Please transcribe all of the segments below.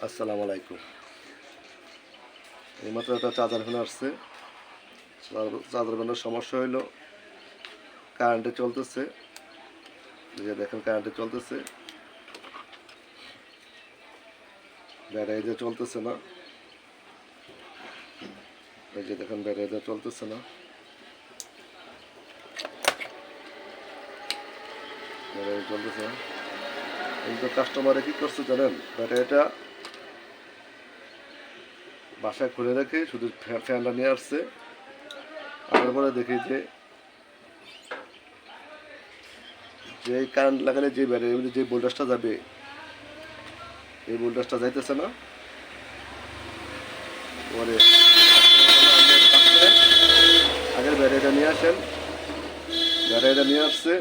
আসসালামু আলাইকুম। এইমাত্র একটা চার্জার ফ্যান আসছে। চার্জার ফ্যানের সমস্যা হইলো কারেন্টে চলতেছে। এই যে দেখেন কারেন্টে চলতেছে, ব্যাটারিতে চলতেছে না। এই যে দেখেন ব্যাটারিতে চলতেছে না, ব্যাটারি চলতেছে না। কিন্তু কাস্টমারে কি করছে জানেন, ব্যাটারিটা বাসায় খুলে রেখে শুধু ফ্যানটা নিয়ে আসছে। তারপরে দেখি যে কারেন্ট লাগালে যে ব্যাটারির মধ্যে যে ভোল্টেজটা যাবে, এই ভোল্টেজটা যাইতেছে না। পরে আগের ব্যাটারিটা নিয়ে আসেন, ব্যাটারিটা নিয়ে আসছে,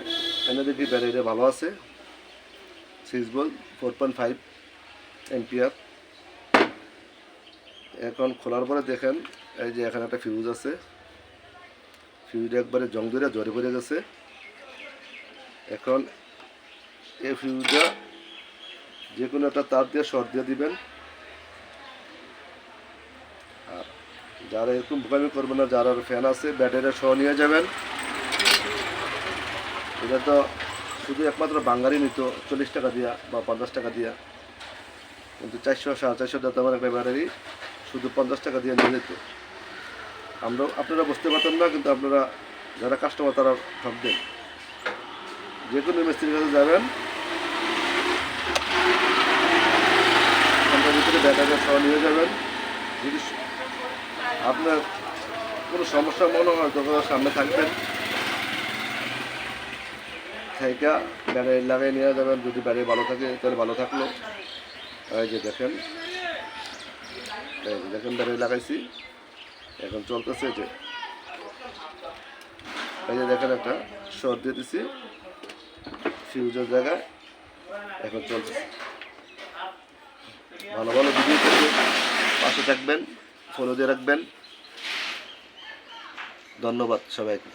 এনে দেখি ব্যাটারিটা ভালো আছে, 6 ভোল্ট 4.5 এম্পিয়ার। এখন খোলার পরে দেখেন এই যে এখানে একটা ফিউজ আছে, ফিউজটা একবারে জং ধরে জ্বরে পড়ে গেছে। এখন এই ফিউজটা যে কোনো একটা তার দিয়ে শর্ট দিয়ে দিবেন। আর যারা এরকম বোকামি করবেন না, যারা ফ্যান আছে ব্যাটারিটা সহ নিয়ে যাবেন। এটা তো শুধু একমাত্র বাঙালি নিত 40 টাকা দিয়া বা 50 টাকা দিয়া, কিন্তু 400 450 দামের একটা ব্যাটারি শুধু 50 টাকা দিয়ে নিয়ে যেত। আপনারা বুঝতে পারতেন না, কিন্তু আপনারা যারা কাস্টমার তারা ঠকবেন। যে কোনো মিস্ত্রির কাছে যাবেন, ঘন্টার ভিতরে ব্যাটারি সহ নিয়ে যাবেন। যদি আপনার কোনো সমস্যা মনে হয় তখন সামনে থাকবেন, থেকে ব্যাটারি লাগিয়ে নিয়ে যাবেন। যদি ব্যাটারি ভালো থাকে তাহলে ভালো থাকলো। এই যে দেখেন, ব্যাটারি লাগাইছি, এখন চলতেছে। যে এই যে দেখেন একটা শর্ট দিয়ে দিছি ফিউজের জায়গায়, এখন চলতেছে। ভালো ভালো ভিডিও পেতে পাশে থাকবেন, ফলো দিয়ে রাখবেন। ধন্যবাদ সবাইকে।